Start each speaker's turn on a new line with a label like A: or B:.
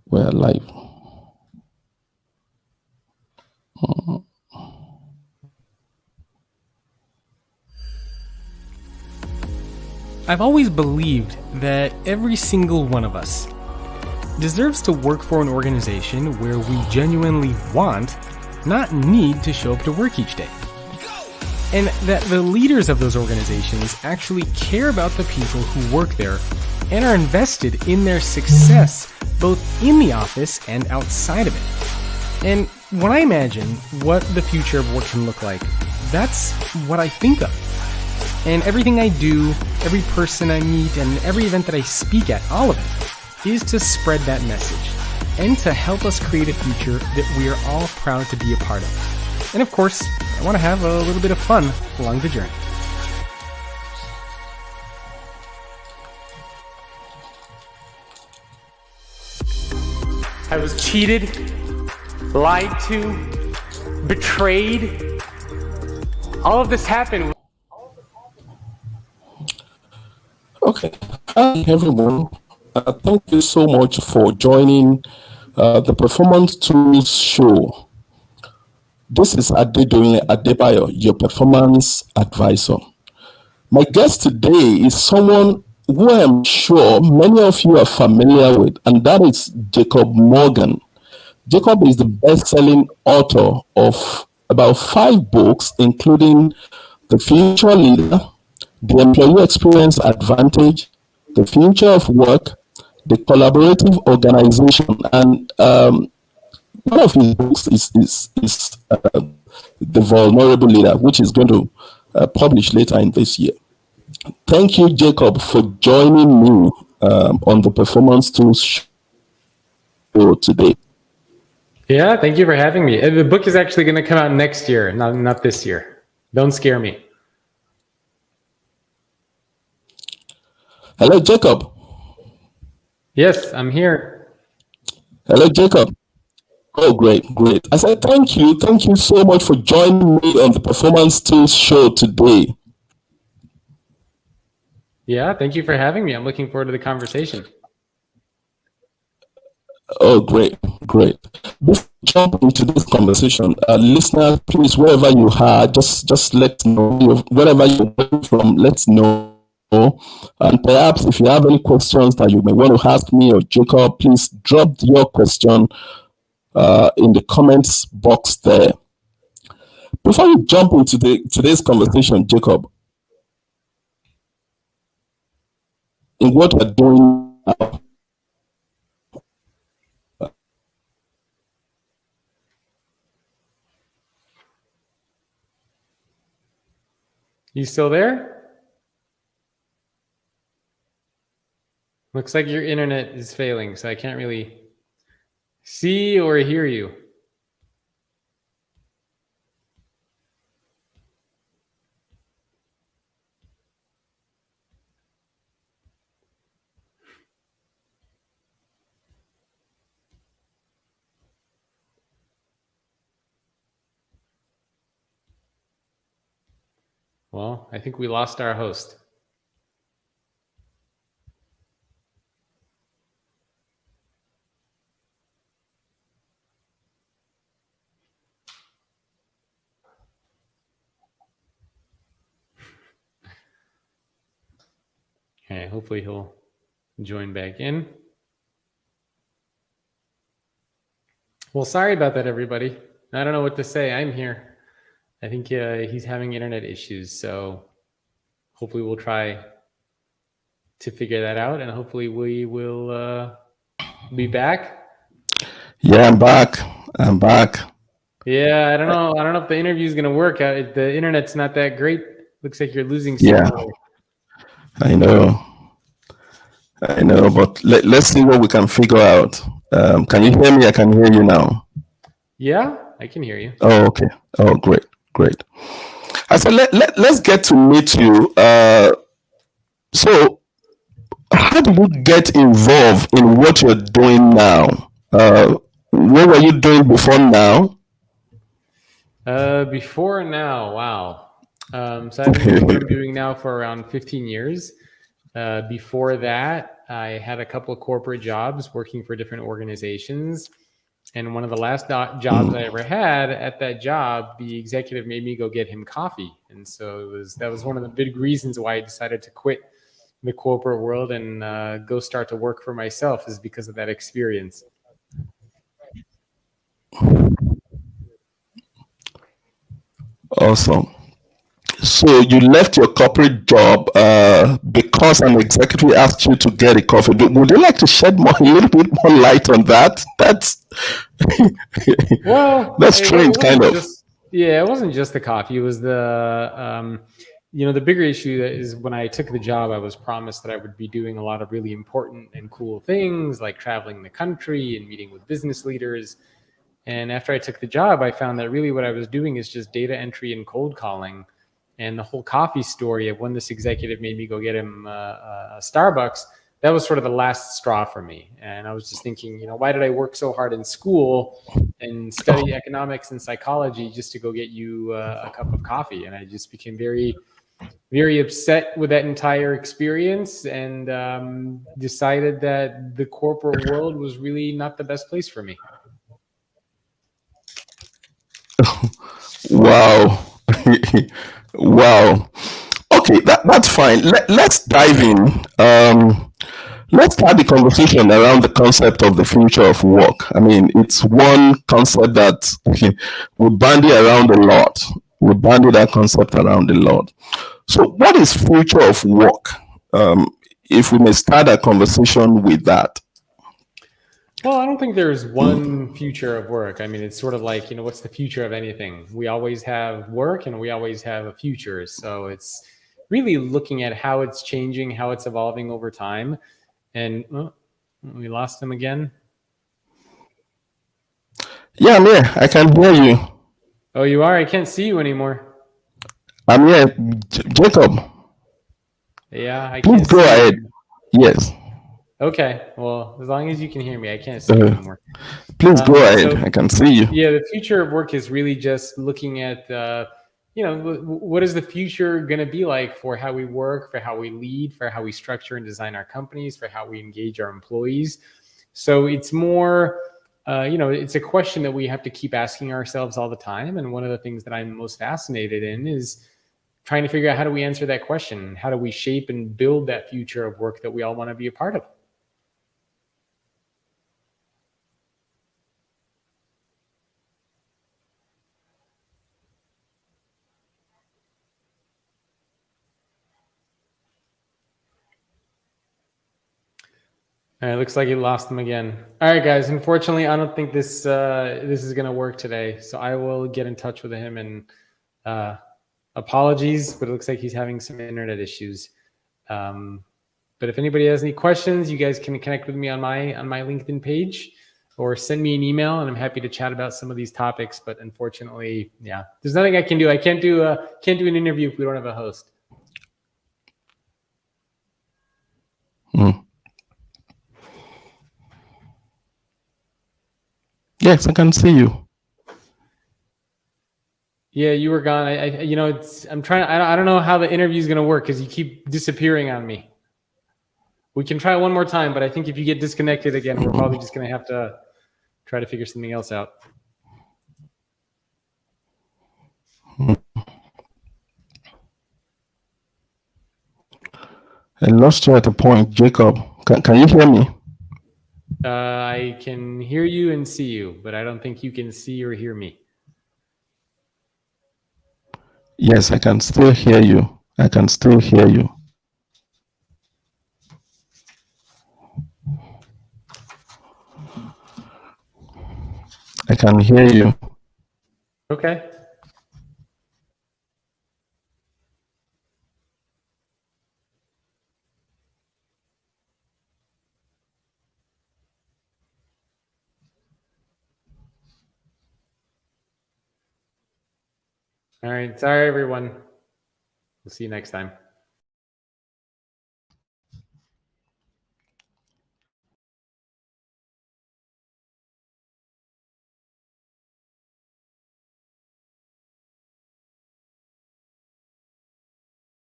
A: We're live.
B: I've always believed that every single one of us deserves to work for an organization where we genuinely want, not need, to show up to work each day. And that the leaders of those organizations actually care about the people who work there and are invested in their success, both in the office and outside of it. And when I imagine what the future of work can look like, that's what I think of. And everything I do, every person I meet, and every event that I speak at, all of it, is to spread that message and to help us create a future that we are all proud to be a part of. And of course, I want to have a little bit of fun along the journey. I was cheated, lied to, betrayed. All of this happened.
A: Okay. Hi, everyone. Thank you so much for joining the Performance Tools Show. This is Adedoyin Adebayo, your performance advisor. My guest today is someone who I'm sure many of you are familiar with, and that is Jacob Morgan. Jacob is the best-selling author of about 5 books, including The Future Leader, The Employee Experience Advantage, The Future of Work, The Collaborative Organization, and one of his books is The Vulnerable Leader, which is going to publish later in this year. Thank you, Jacob, for joining me on the Performance Tools Show today.
B: Yeah, thank you for having me. The book is actually going to come out next year, not this year. Don't scare me.
A: Hello, Jacob.
B: Yes, I'm here.
A: Hello, Jacob. Oh, great. I said thank you so much for joining me on the Performance Tools Show today.
B: Yeah, thank you for having me. I'm looking forward to the conversation.
A: Oh, great. Before we jump into this conversation, listeners, please, wherever you are, just let know, wherever you're from, let's know. And perhaps if you have any questions that you may want to ask me or Jacob, please drop your question in the comments box there. Before we jump into today's conversation, Jacob, in what we're doing now,
B: You still there? Looks like your internet is failing, so I can't really see or hear you. Well, I think we lost our host. Okay, hopefully he'll join back in. Well, sorry about that, everybody. I don't know what to say. I'm here. I think he's having internet issues, so hopefully we'll try to figure that out, and hopefully we will be back.
A: Yeah, I'm back.
B: Yeah, I don't know if the interview is going to work. The internet's not that great. Looks like you're losing signal.
A: Yeah, I know, but let's see what we can figure out. Can you hear me? I can hear you now.
B: Yeah, I can hear you.
A: Oh, okay. Oh, great. I said, let's get to meet you. So, how did you get involved in what you're doing now? What were you doing before now?
B: Before now, wow. So I've been doing what I'm doing now for around 15 years. Before that, I had a couple of corporate jobs working for different organizations. And one of the last jobs I ever had, at that job, the executive made me go get him coffee. And so that was one of the big reasons why I decided to quit the corporate world and go start to work for myself, is because of that experience.
A: Awesome. So you left your corporate job because an executive asked you to get a coffee. Would you like to shed a little bit more light on that?
B: Well,
A: That's
B: it
A: strange, kind
B: wasn't
A: of.
B: just, yeah, it wasn't just the coffee. It was the bigger issue is when I took the job, I was promised that I would be doing a lot of really important and cool things like traveling the country and meeting with business leaders. And after I took the job, I found that really what I was doing is just data entry and cold calling. And the whole coffee story of when this executive made me go get him a Starbucks, that was sort of the last straw for me. And I was just thinking, why did I work so hard in school and study economics and psychology just to go get you a cup of coffee? And I just became very, very upset with that entire experience, and decided that the corporate world was really not the best place for me.
A: Wow. Wow. Okay, that's fine. Let's dive in. Let's start the conversation around the concept of the future of work. I mean, it's one concept that we bandy around a lot. We bandy that concept around a lot. So, what is future of work? If we may start a conversation with that.
B: Well, I don't think there's one future of work. I mean, it's sort of like, what's the future of anything? We always have work and we always have a future. So it's really looking at how it's changing, how it's evolving over time. And we lost him again.
A: Yeah, I'm here. I can hear you.
B: Oh, you are? I can't see you anymore.
A: I'm here. Jacob,
B: Yeah, I
A: please
B: can't
A: go
B: see you
A: ahead.
B: anymore.
A: Yes.
B: Okay. Well, as long as you can hear me, I can't see you anymore.
A: Please go ahead.
B: So
A: I can see you.
B: yeah, the future of work is really just looking at, what is the future going to be like for how we work, for how we lead, for how we structure and design our companies, for how we engage our employees. So it's more, it's a question that we have to keep asking ourselves all the time. And one of the things that I'm most fascinated in is trying to figure out, how do we answer that question? How do we shape and build that future of work that we all want to be a part of? All right, looks like he lost them again. All right, guys. Unfortunately, I don't think this is going to work today. So I will get in touch with him, and apologies, but it looks like he's having some internet issues. But if anybody has any questions, you guys can connect with me on my LinkedIn page, or send me an email, and I'm happy to chat about some of these topics. But unfortunately, yeah, there's nothing I can do. I can't do an interview if we don't have a host.
A: Yes, I can see you.
B: Yeah, you were gone. I'm trying. I don't know how the interview is going to work because you keep disappearing on me. We can try one more time, but I think if you get disconnected again, we're probably just going to have to try to figure something else out.
A: I lost you at a point, Jacob. Can you hear me?
B: I can hear you and see you, but I don't think you can see or hear me.
A: Yes, I can still hear you. I can still hear you. I can hear you.
B: Okay. All right. Sorry, everyone. We'll see you next time.